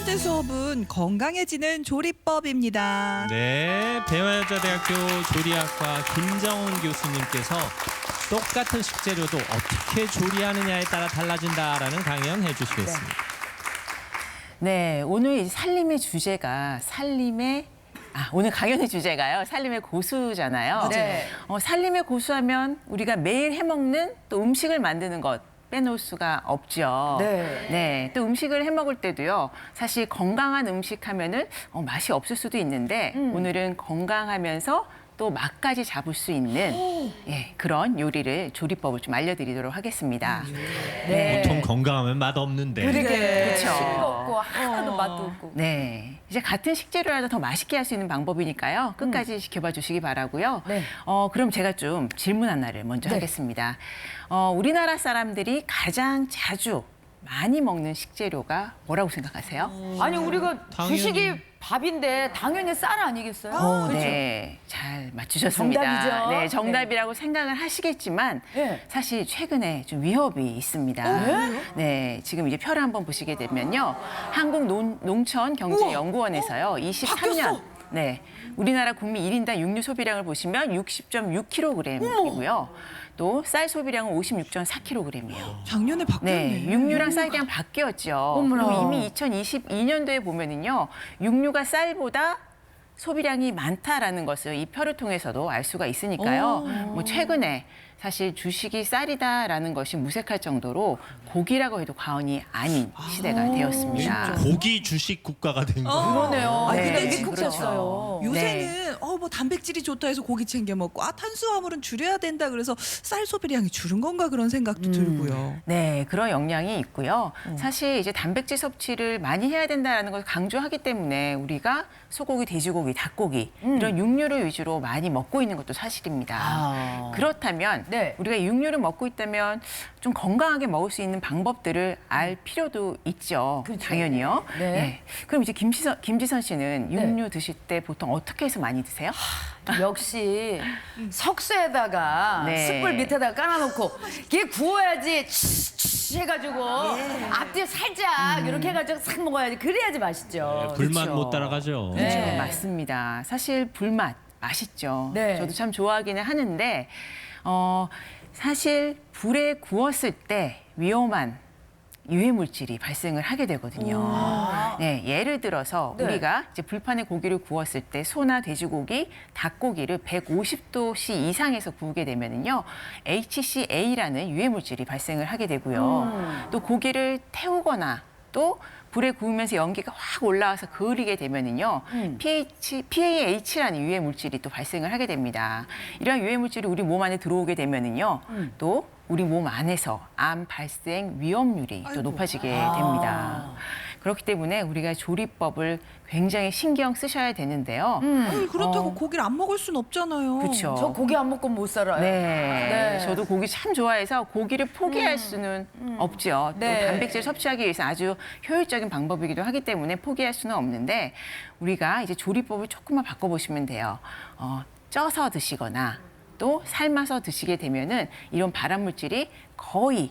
번째 수업은 건강해지는 조리법입니다. 네, 배화여자대학교 조리학과 김정훈 교수님께서 똑같은 식재료도 어떻게 조리하느냐에 따라 달라진다라는 강연 해주시겠습니다. 네, 오늘 살림의 주제가 오늘 강연의 주제가요. 살림의 고수잖아요. 네. 살림의 고수하면 우리가 매일 해먹는 또 음식을 만드는 것 빼놓을 수가 없죠. 네. 또 음식을 해먹을 때도요. 사실 건강한 음식 하면은 맛이 없을 수도 있는데 오늘은 건강하면서 또 맛까지 잡을 수 있는 그런 요리를 조리법을 좀 알려드리도록 하겠습니다. 네. 보통 건강하면 맛 없는데. 그렇죠. 싱겁고 하나도 맛도 없고. 네, 이제 같은 식재료라도 더 맛있게 할 수 있는 방법이니까요. 끝까지 지켜봐 주시기 바라고요. 네. 그럼 제가 좀 질문 하나를 먼저 하겠습니다. 우리나라 사람들이 가장 자주 많이 먹는 식재료가 뭐라고 생각하세요? 아니 우리가 당연히. 주식이 밥인데 당연히 쌀 아니겠어요? 그렇죠? 네, 잘 맞추셨습니다. 정답이죠. 네, 정답이라고 생각을 하시겠지만 네. 사실 최근에 좀 위협이 있습니다. 네, 지금 이제 표를 한번 보시게 되면요, 한국농촌경제연구원에서요, 23년 네, 우리나라 국민 1인당 육류 소비량을 보시면 60.6kg이고요. 또 쌀 소비량은 56.4kg이에요. 작년에 바뀌었네. 네, 육류랑 쌀이 그냥 바뀌었죠. 어머나. 그리고 이미 2022년도에 보면은요, 육류가 쌀보다 소비량이 많다라는 것을 이 표를 통해서도 알 수가 있으니까요. 뭐 최근에 사실 주식이 쌀이다라는 것이 무색할 정도로 고기라고 해도 과언이 아닌 시대가 되었습니다. 고기 주식 국가가 된 거예요. 그러네요. 아, 근데 네, 진짜 그렇죠. 요새는 뭐 단백질이 좋다 해서 고기 챙겨 먹고 탄수화물은 줄여야 된다 그래서 쌀 소비량이 줄은 건가 그런 생각도 들고요. 네, 그런 영향이 있고요. 사실 이제 단백질 섭취를 많이 해야 된다는 걸 강조하기 때문에 우리가 소고기, 돼지고기, 닭고기 이런 육류를 위주로 많이 먹고 있는 것도 사실입니다. 그렇다면 네. 우리가 육류를 먹고 있다면 좀 건강하게 먹을 수 있는 방법들을 알 필요도 있죠. 그렇죠. 당연히요. 네. 그럼 이제 김지선 씨는 육류 드실 때 보통 어떻게 해서 많이 드세요? 역시 석쇠에다가 네. 숯불 밑에다가 깔아놓고 이게 구워야지 치치 해가지고 앞뒤에 살짝 이렇게 해가지고 싹 먹어야지 그래야지 맛있죠. 불만 그렇죠. 못 따라가죠. 네. 네, 맞습니다. 사실 불맛 맛있죠. 네. 저도 참 좋아하기는 하는데 사실 불에 구웠을 때 위험한 유해 물질이 발생을 하게 되거든요. 네, 예를 들어서 네. 우리가 이제 불판에 고기를 구웠을 때 소나 돼지고기, 닭고기를 150도씨 이상에서 구우게 되면은요, HCA라는 유해 물질이 발생을 하게 되고요. 또 고기를 태우거나 또 불에 구우면서 연기가 확 올라와서 그을리게 되면은요, PAH라는 유해 물질이 또 발생을 하게 됩니다. 이러한 유해 물질이 우리 몸 안에 들어오게 되면은요, 또 우리 몸 안에서 암 발생 위험률이 또 높아지게 됩니다. 그렇기 때문에 우리가 조리법을 굉장히 신경 쓰셔야 되는데요. 아니, 그렇다고 고기를 안 먹을 순 없잖아요. 그렇죠. 저 고기 안 먹고 못 살아요. 네. 네. 저도 고기 참 좋아해서 고기를 포기할 수는 없죠. 네. 또 단백질 섭취하기 위해서 아주 효율적인 방법이기도 하기 때문에 포기할 수는 없는데 우리가 이제 조리법을 조금만 바꿔보시면 돼요. 쪄서 드시거나 또 삶아서 드시게 되면은 이런 발암 물질이 거의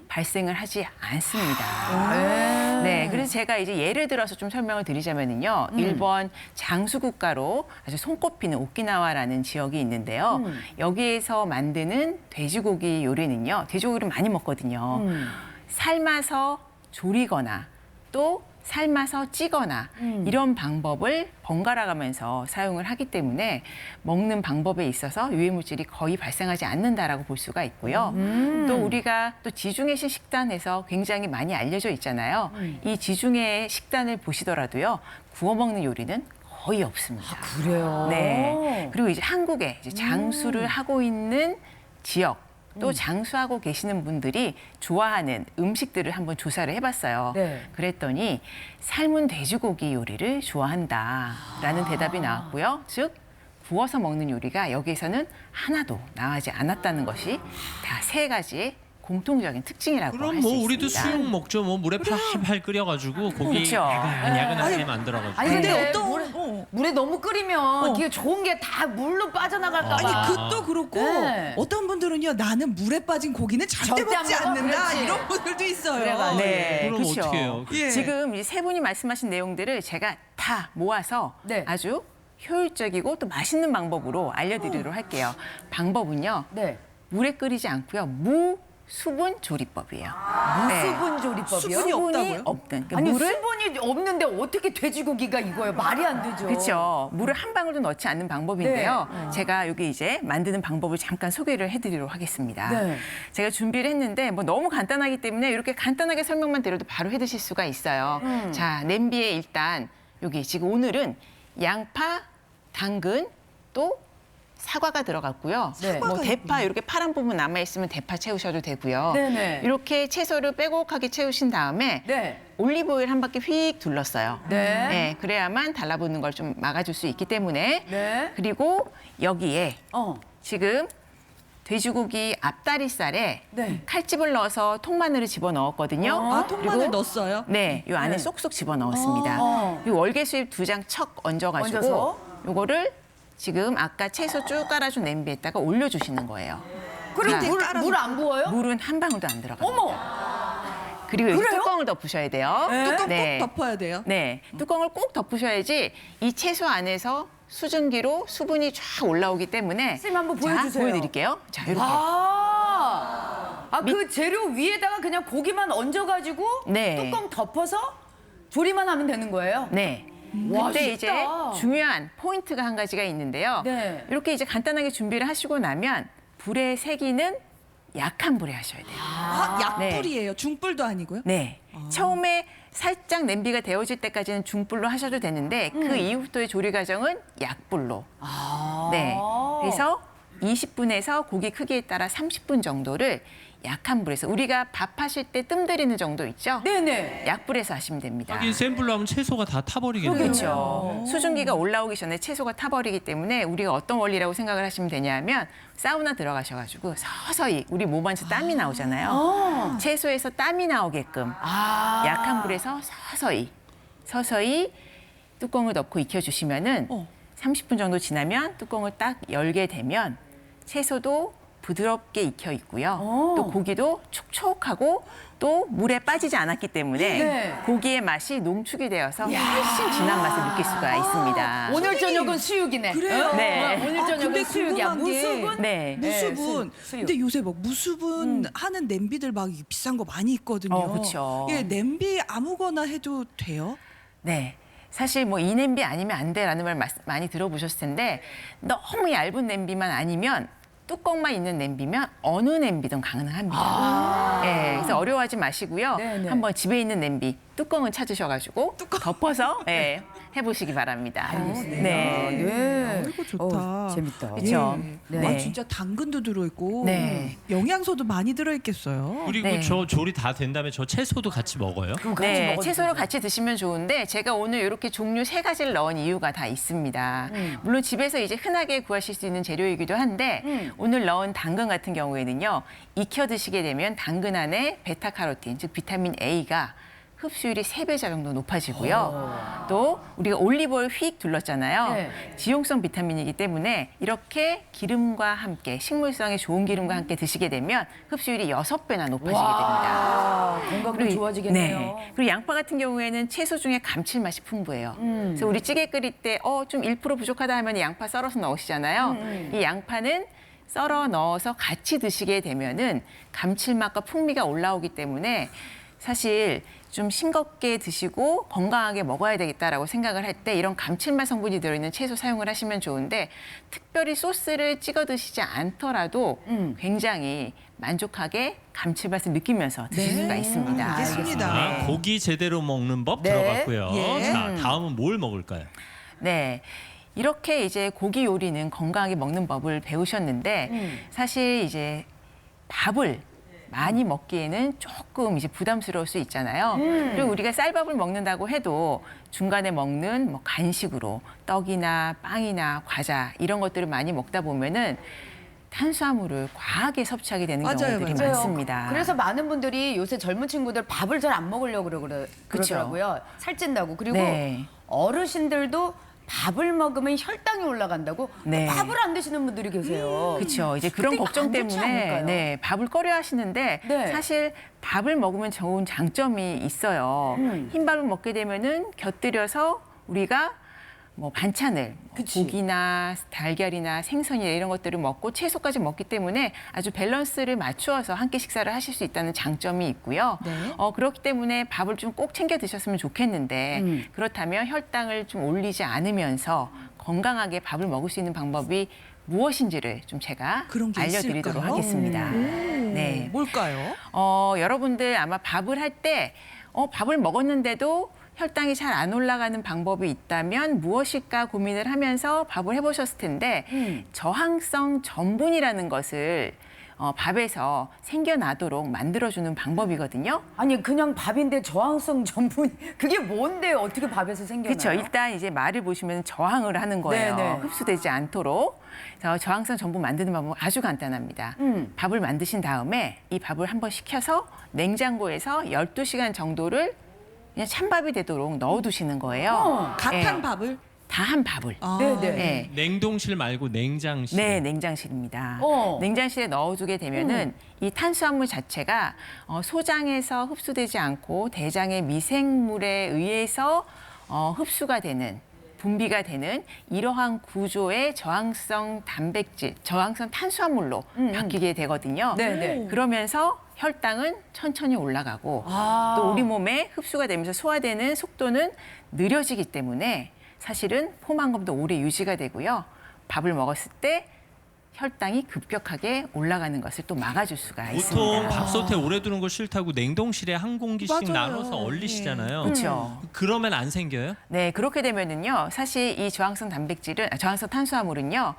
발생을 하지 않습니다. 네, 그래서 제가 이제 예를 들어서 좀 설명을 드리자면은요, 일본 장수 국가로 아주 손꼽히는 오키나와라는 지역이 있는데요. 여기에서 만드는 돼지고기 요리는요, 돼지고기를 많이 먹거든요. 삶아서 조리거나 또 삶아서 찌거나 이런 방법을 번갈아 가면서 사용을 하기 때문에 먹는 방법에 있어서 유해물질이 거의 발생하지 않는다라고 볼 수가 있고요. 또 우리가 또 지중해식 식단에서 굉장히 많이 알려져 있잖아요. 이 지중해 식단을 보시더라도요, 구워 먹는 요리는 거의 없습니다. 그래요? 네. 그리고 이제 한국에 이제 장수를 하고 있는 지역 또 장수하고 계시는 분들이 좋아하는 음식들을 한번 조사를 해봤어요. 네. 그랬더니 삶은 돼지고기 요리를 좋아한다라는 대답이 나왔고요. 즉 구워서 먹는 요리가 여기에서는 하나도 나가지 않았다는 것이 다 세 가지 공통적인 특징이라고 할 그럼 수 뭐 있습니다. 우리도 수육 먹죠. 뭐 물에 팔팔 끓여가지고 고기 그렇죠. 야근하게 만들어가지고. 아니 근데 근데 어떤 물에 물에 너무 끓이면 이게 좋은 게 다 물로 빠져나갈까 봐. 아니 그것도 그렇고 네. 어떤 분들은요 나는 물에 빠진 고기는 절대 절대 안 먹지 먹어? 않는다 그렇지. 이런 분들도 있어요. 그래, 맞아요. 네, 그럼 그렇죠. 어떻게 해요? 예. 지금 이 세 분이 말씀하신 내용들을 제가 다 모아서 네. 아주 효율적이고 또 맛있는 방법으로 알려드리도록 할게요. 방법은요. 네. 물에 끓이지 않고요. 무수분 조리법이에요. 무수분 조리법이요? 수분이 없다고요? 없든. 그러니까 아니 물을 수분이 없는데 어떻게 돼지고기가 이거예요? 말이 안 되죠. 그렇죠. 물을 한 방울도 넣지 않는 방법인데요. 제가 여기 이제 만드는 방법을 잠깐 소개를 해드리도록 하겠습니다. 네. 제가 준비를 했는데 뭐 너무 간단하기 때문에 이렇게 간단하게 설명만 드려도 바로 해드실 수가 있어요. 자, 냄비에 일단 여기 지금 오늘은 양파, 당근, 또 사과가 들어갔고요. 네. 뭐 사과가 대파 이렇게 파란 부분 남아 있으면 대파 채우셔도 되고요. 네네. 이렇게 채소를 빼곡하게 채우신 다음에 네. 올리브 오일 한 바퀴 휙 둘렀어요. 네. 그래야만 달라붙는 걸 좀 막아줄 수 있기 때문에. 네. 그리고 여기에 어. 지금 돼지고기 앞다리살에 네. 칼집을 넣어서 통마늘을 집어 넣었거든요. 아 통마늘 그리고 넣었어요? 네, 요 안에 네. 쏙쏙 집어 넣었습니다. 어. 이 월계수잎 2장 척 얹어가지고 얹어서? 요거를 지금 아까 채소 쭉 깔아준 냄비에다가 올려주시는 거예요. 그리고 자, 물 안 부어요? 물은 한 방울도 안 들어가요. 어머. 그리고 여기 그래요? 뚜껑을 덮으셔야 돼요. 뚜껑 네. 꼭 덮어야 돼요. 네, 뚜껑을 꼭 덮으셔야지 이 채소 안에서 수증기로 수분이 쫙 올라오기 때문에 선생님 한번 자, 보여주세요. 보여드릴게요. 자, 이렇게. 그 재료 위에다가 그냥 고기만 얹어가지고 네. 뚜껑 덮어서 조리만 하면 되는 거예요? 네. 와, 그때 쉽다. 이제 중요한 포인트가 한 가지가 있는데요. 네. 이렇게 이제 간단하게 준비를 하시고 나면 불의 세기는 약한 불에 하셔야 돼요. 아, 네. 약불이에요. 중불도 아니고요? 네. 처음에 살짝 냄비가 데워질 때까지는 중불로 하셔도 되는데 그 이후부터의 조리 과정은 약불로. 네. 그래서 20분에서 고기 크기에 따라 30분 정도를 약한 불에서 우리가 밥 하실 때 뜸 들이는 정도 있죠? 네네. 약불에서 하시면 됩니다. 하긴 센 불로 하면 채소가 다 타버리겠네요. 그렇죠. 수증기가 올라오기 전에 채소가 타버리기 때문에 우리가 어떤 원리라고 생각을 하시면 되냐면 사우나 들어가셔가지고 서서히 우리 몸안에서 땀이 나오잖아요. 채소에서 땀이 나오게끔 약한 불에서 서서히 뚜껑을 넣고 익혀주시면은 30분 정도 지나면 뚜껑을 딱 열게 되면 채소도 부드럽게 익혀 있고요. 또 고기도 촉촉하고 또 물에 빠지지 않았기 때문에 네. 고기의 맛이 농축이 되어서 훨씬 진한 맛을 느낄 수가 있습니다. 오늘 저녁은 수육이네. 그래요? 네. 오늘 아, 저녁은 근데 수육이야. 궁금한 게 무수분? 네. 무수분. 수육. 근데 요새 막 무수분 하는 냄비들 막 비싼 거 많이 있거든요. 그쵸. 예, 냄비 아무거나 해도 돼요? 네. 사실 뭐 이 냄비 아니면 안 돼라는 말 많이 들어보셨을 텐데 너무 얇은 냄비만 아니면 뚜껑만 있는 냄비면 어느 냄비든 가능합니다. 네, 그래서 어려워하지 마시고요. 네네. 한번 집에 있는 냄비 뚜껑을 찾으셔가지고 덮어서 해보시기 바랍니다. 네. 네. 이거 좋다. 재밌다. 그렇죠. 예. 네. 아, 진짜 당근도 들어있고 네. 영양소도 많이 들어있겠어요. 그리고 네. 저 조리 다 된 다음에 저 채소도 같이 먹어요? 네, 채소로 같이 드시면 좋은데 제가 오늘 이렇게 종류 3가지를 넣은 이유가 다 있습니다. 물론 집에서 이제 흔하게 구하실 수 있는 재료이기도 한데 오늘 넣은 당근 같은 경우에는요. 익혀 드시게 되면 당근 안에 베타카로틴, 즉 비타민 A가 흡수율이 3배 정도 높아지고요. 또 우리가 올리브오일 휙 둘렀잖아요. 네. 지용성 비타민이기 때문에 이렇게 기름과 함께 식물성의 좋은 기름과 함께 드시게 되면 흡수율이 6배나 높아지게 됩니다. 건강도 좋아지겠네요. 네. 그리고 양파 같은 경우에는 채소 중에 감칠맛이 풍부해요. 그래서 우리 찌개 끓일 때 좀 1% 부족하다 하면 양파 썰어서 넣으시잖아요. 이 양파는 썰어 넣어서 같이 드시게 되면은 감칠맛과 풍미가 올라오기 때문에 사실 좀 싱겁게 드시고 건강하게 먹어야 되겠다라고 생각을 할 때 이런 감칠맛 성분이 들어있는 채소 사용을 하시면 좋은데 특별히 소스를 찍어 드시지 않더라도 굉장히 만족하게 감칠맛을 느끼면서 드실 수가 있습니다. 알겠습니다. 아, 고기 제대로 먹는 법 네. 들어갔고요. 예. 자, 다음은 뭘 먹을까요? 네. 이렇게 이제 고기 요리는 건강하게 먹는 법을 배우셨는데 사실 이제 밥을 많이 먹기에는 조금 이제 부담스러울 수 있잖아요. 그리고 우리가 쌀밥을 먹는다고 해도 중간에 먹는 뭐 간식으로 떡이나 빵이나 과자 이런 것들을 많이 먹다 보면은 탄수화물을 과하게 섭취하게 되는 맞아요, 경우들이 맞아요. 많습니다. 그래서 많은 분들이 요새 젊은 친구들 밥을 잘 안 먹으려고 그러더라고요. 살찐다고. 그리고 네. 어르신들도 밥을 먹으면 혈당이 올라간다고 네. 밥을 안 드시는 분들이 계세요. 그렇죠. 이제 그런 그때 걱정 안 좋지 때문에 않을까요? 네, 밥을 꺼려 하시는데 네. 사실 밥을 먹으면 좋은 장점이 있어요. 흰밥을 먹게 되면은 곁들여서 우리가 뭐 반찬을 그치. 고기나 달걀이나 생선이나 이런 것들을 먹고 채소까지 먹기 때문에 아주 밸런스를 맞추어서 함께 식사를 하실 수 있다는 장점이 있고요. 네. 그렇기 때문에 밥을 좀 꼭 챙겨 드셨으면 좋겠는데 그렇다면 혈당을 좀 올리지 않으면서 건강하게 밥을 먹을 수 있는 방법이 무엇인지를 좀 제가 그런 게 알려드리도록 있을까요? 하겠습니다. 네. 뭘까요? 여러분들 아마 밥을 할 때 밥을 먹었는데도 혈당이 잘 안 올라가는 방법이 있다면 무엇일까 고민을 하면서 밥을 해보셨을 텐데 저항성 전분이라는 것을 밥에서 생겨나도록 만들어주는 방법이거든요. 아니 그냥 밥인데 저항성 전분 그게 뭔데 어떻게 밥에서 생겨나요? 그렇죠. 일단 이제 말을 보시면 저항을 하는 거예요. 네네. 흡수되지 않도록. 그래서 저항성 전분 만드는 방법은 아주 간단합니다. 밥을 만드신 다음에 이 밥을 한번 식혀서 냉장고에서 12시간 정도를 그냥 찬밥이 되도록 넣어두시는 거예요. 갓한 밥을? 다 한 밥을. 아, 네네. 네. 냉동실 말고 냉장실. 네, 냉장실입니다. 어. 냉장실에 넣어두게 되면은 이 탄수화물 자체가 소장에서 흡수되지 않고 대장의 미생물에 의해서 흡수가 되는 분비가 되는 이러한 구조의 저항성 단백질, 저항성 탄수화물로 바뀌게 되거든요. 네네. 그러면서 혈당은 천천히 올라가고 아. 또 우리 몸에 흡수가 되면서 소화되는 속도는 느려지기 때문에 사실은 포만감도 오래 유지가 되고요. 밥을 먹었을 때 혈당이 급격하게 올라가는 것을 또 막아줄 수가 보통 있습니다. 밥솥에 오래 두는 거 싫다고 냉동실에 한 공기씩 맞아요. 나눠서 얼리시잖아요. 그렇죠. 그러면 안 생겨요? 네, 그렇게 되면은요, 사실 이 저항성 저항성 탄수화물은요,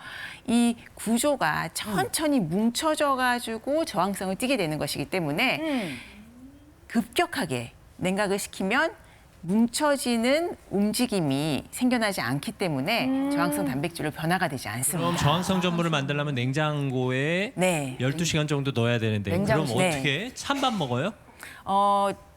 이 구조가 천천히 뭉쳐져가지고 저항성을 띠게 되는 것이기 때문에 급격하게 냉각을 시키면 뭉쳐지는 움직임이 생겨나지 않기 때문에 저항성 단백질로 변화가 되지 않습니다. 그럼 저항성 전분을 만들려면 냉장고에 네. 12시간 정도 넣어야 되는데 그럼 냉장실. 네. 어떻게 찬밥 먹어요?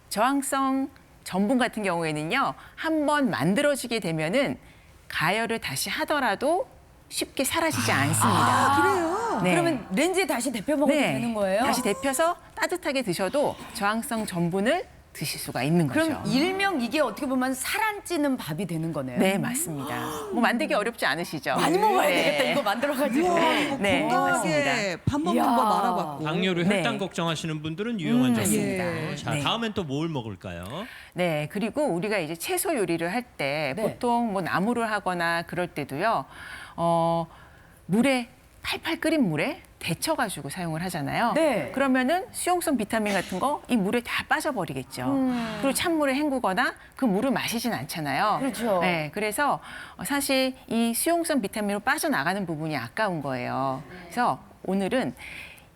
저항성 전분 같은 경우에는요, 한번 만들어지게 되면은 가열을 다시 하더라도 쉽게 사라지지 않습니다. 그래요? 네. 그러면 렌즈에 다시 데펴 먹어도 되는 거예요? 다시 데펴서 따뜻하게 드셔도 저항성 전분을 드실 수가 있는 거죠. 그럼 일명 이게 어떻게 보면 살 안 찌는 밥이 되는 거네요. 네, 맞습니다. 뭐 만들기 어렵지 않으시죠? 많이 먹어야 네. 되겠다. 이거 만들어가지고. 우와, 이거 네, 건강하게 밥 먹는 이야. 법 알아봤고. 당뇨로 네. 혈당 걱정하시는 분들은 유용한 맞습니다. 정보예요. 자, 네. 다음엔 또 뭘 먹을까요? 네, 그리고 우리가 이제 채소 요리를 할 때 네. 보통 뭐 나물을 하거나 그럴 때도요, 물에 팔팔 끓인 물에 데쳐가지고 사용을 하잖아요. 네. 그러면은 수용성 비타민 같은 거 이 물에 다 빠져버리겠죠. 그리고 찬물에 헹구거나 그 물을 마시진 않잖아요. 그렇죠. 네, 그래서 사실 이 수용성 비타민으로 빠져나가는 부분이 아까운 거예요. 그래서 오늘은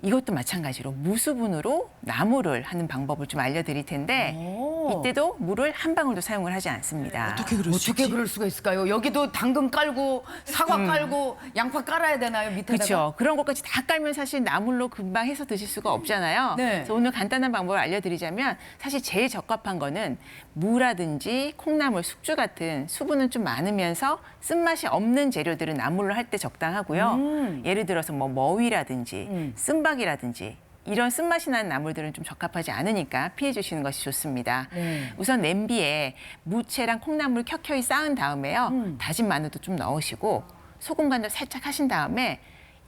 이것도 마찬가지로 무수분으로 나물을 하는 방법을 좀 알려드릴 텐데 오. 이때도 물을 한 방울도 사용을 하지 않습니다. 어떻게 그럴 수 어떻게 있지? 그럴 수가 있을까요? 여기도 당근 깔고 사과 깔고 양파 깔아야 되나요? 밑에다가? 그렇죠. 그런 것까지 다 깔면 사실 나물로 금방 해서 드실 수가 없잖아요. 네. 그래서 오늘 간단한 방법을 알려드리자면 사실 제일 적합한 거는 무라든지 콩나물, 숙주 같은 수분은 좀 많으면서 쓴맛이 없는 재료들은 나물로 할 때 적당하고요. 예를 들어서 뭐 머위라든지 쓴박이라든지 이런 쓴맛이 나는 나물들은 좀 적합하지 않으니까 피해 주시는 것이 좋습니다. 네. 우선 냄비에 무채랑 콩나물 켜켜이 쌓은 다음에요. 다진 마늘도 좀 넣으시고 소금 간장 살짝 하신 다음에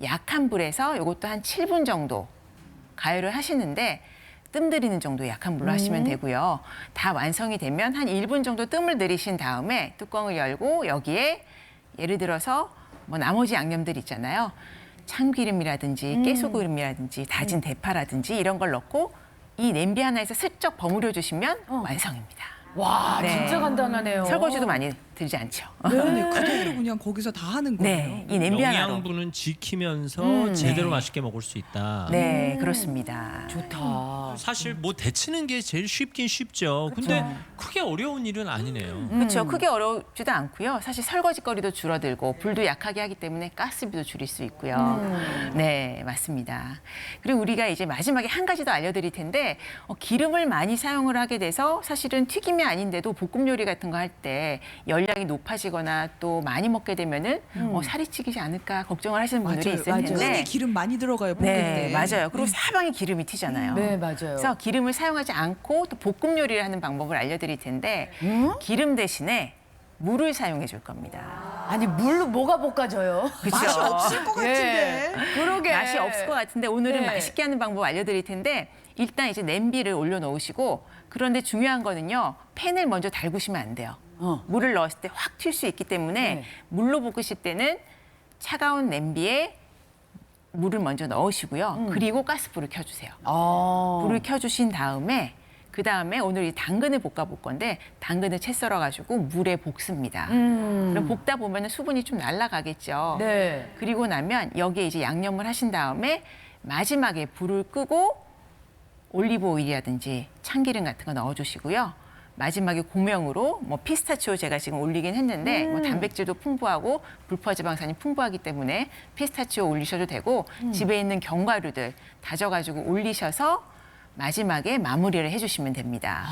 약한 불에서 이것도 한 7분 정도 가열을 하시는데 뜸 들이는 정도 약한 불로 하시면 되고요. 다 완성이 되면 한 1분 정도 뜸을 들이신 다음에 뚜껑을 열고 여기에 예를 들어서 뭐 나머지 양념들 있잖아요. 참기름이라든지 깨소기름이라든지 다진 대파라든지 이런 걸 넣고 이 냄비 하나에서 슬쩍 버무려 주시면 완성입니다. 와, 네. 진짜 간단하네요. 설거지도 많이 들지 않죠. 네, 그대로 그냥 거기서 다 하는 거예요. 네, 이 냄비 하나로. 영양분은 지키면서 제대로 네. 맛있게 먹을 수 있다. 네, 그렇습니다. 좋다. 사실 뭐 데치는 게 제일 쉽긴 쉽죠. 근데 크게 어려운 일은 아니네요. 그렇죠. 크게 어렵지도 않고요. 사실 설거지거리도 줄어들고 불도 약하게 하기 때문에 가스비도 줄일 수 있고요. 네, 맞습니다. 그리고 우리가 이제 마지막에 한 가지 더 알려드릴 텐데 기름을 많이 사용을 하게 돼서 사실은 튀김이 아닌데도 볶음 요리 같은 거 할 때 열량이 높아지거나 또 많이 먹게 되면은 살이 찌지 않을까 걱정을 하시는 분들이 있을 텐데. 은근히 기름 많이 들어가요. 볶을 네, 때. 맞아요. 그리고 사방에 기름이 튀잖아요. 네, 맞아요. 그래서 기름을 사용하지 않고 또 볶음 요리를 하는 방법을 알려드릴 텐데 기름 대신에 물을 사용해 줄 겁니다. 아니 물로 뭐가 볶아져요? 그렇죠? 맛이 없을 것 같은데. 그러게. 맛이 없을 것 같은데 오늘은 네. 맛있게 하는 방법 알려드릴 텐데 일단 이제 냄비를 올려놓으시고 그런데 중요한 거는요. 팬을 먼저 달구시면 안 돼요. 물을 넣었을 때 확 튈 수 있기 때문에 네. 물로 볶으실 때는 차가운 냄비에 물을 먼저 넣으시고요. 그리고 가스불을 켜주세요. 불을 켜주신 다음에 그 다음에 오늘 이 당근을 볶아볼 건데 당근을 채 썰어가지고 물에 볶습니다. 그럼 볶다 보면 수분이 좀 날아가겠죠. 네. 그리고 나면 여기에 이제 양념을 하신 다음에 마지막에 불을 끄고 올리브 오일이라든지 참기름 같은 거 넣어주시고요. 마지막에 고명으로 뭐 피스타치오 제가 지금 올리긴 했는데 뭐 단백질도 풍부하고 불포지방산이 풍부하기 때문에 피스타치오 올리셔도 되고 집에 있는 견과류들 다져가지고 올리셔서 마지막에 마무리를 해주시면 됩니다.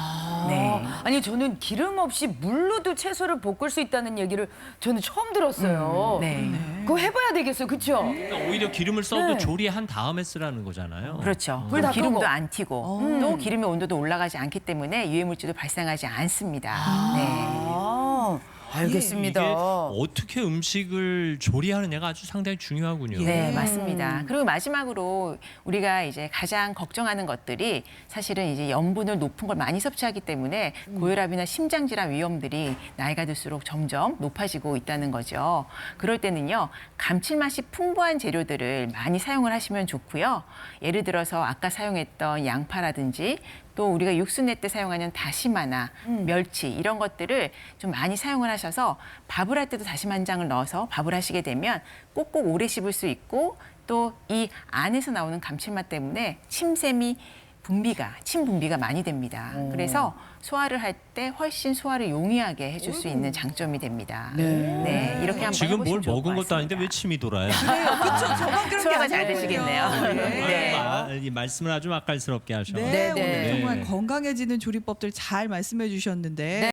네. 아니 저는 기름 없이 물로도 채소를 볶을 수 있다는 얘기를 저는 처음 들었어요. 네. 그거 해봐야 되겠어요, 그렇죠? 그러니까 오히려 기름을 써도 네. 조리한 다음에 쓰라는 거잖아요. 그렇죠. 불다 기름도 끄고. 안 튀고 또 기름의 온도도 올라가지 않기 때문에 유해물질도 발생하지 않습니다. 네. 알겠습니다. 이게 어떻게 음식을 조리하느냐가 아주 상당히 중요하군요. 네, 맞습니다. 그리고 마지막으로 우리가 이제 가장 걱정하는 것들이 사실은 이제 염분을 높은 걸 많이 섭취하기 때문에 고혈압이나 심장질환 위험들이 나이가 들수록 점점 높아지고 있다는 거죠. 그럴 때는요, 감칠맛이 풍부한 재료들을 많이 사용을 하시면 좋고요. 예를 들어서 아까 사용했던 양파라든지 또 우리가 육수 낼 때 사용하는 다시마나 멸치 이런 것들을 좀 많이 사용을 하셔서 밥을 할 때도 다시마 한 장을 넣어서 밥을 하시게 되면 꼭꼭 오래 씹을 수 있고 또 이 안에서 나오는 감칠맛 때문에 침 분비가 많이 됩니다. 그래서 소화를 할 때 훨씬 소화를 용이하게 해줄 수 있는 장점이 됩니다. 네, 이렇게 한번 지금 뭘 해보시면 좋을 것 먹은 것도 아닌데 같습니다. 왜 침이 돌아요? 그렇죠. 저만 그런 게 소화가 잘 아니거든요. 되시겠네요. 네. 이 말씀을 아주 맛깔스럽게 하셔. 네, 네, 오늘 네. 정말 건강해지는 조리법들 잘 말씀해 주셨는데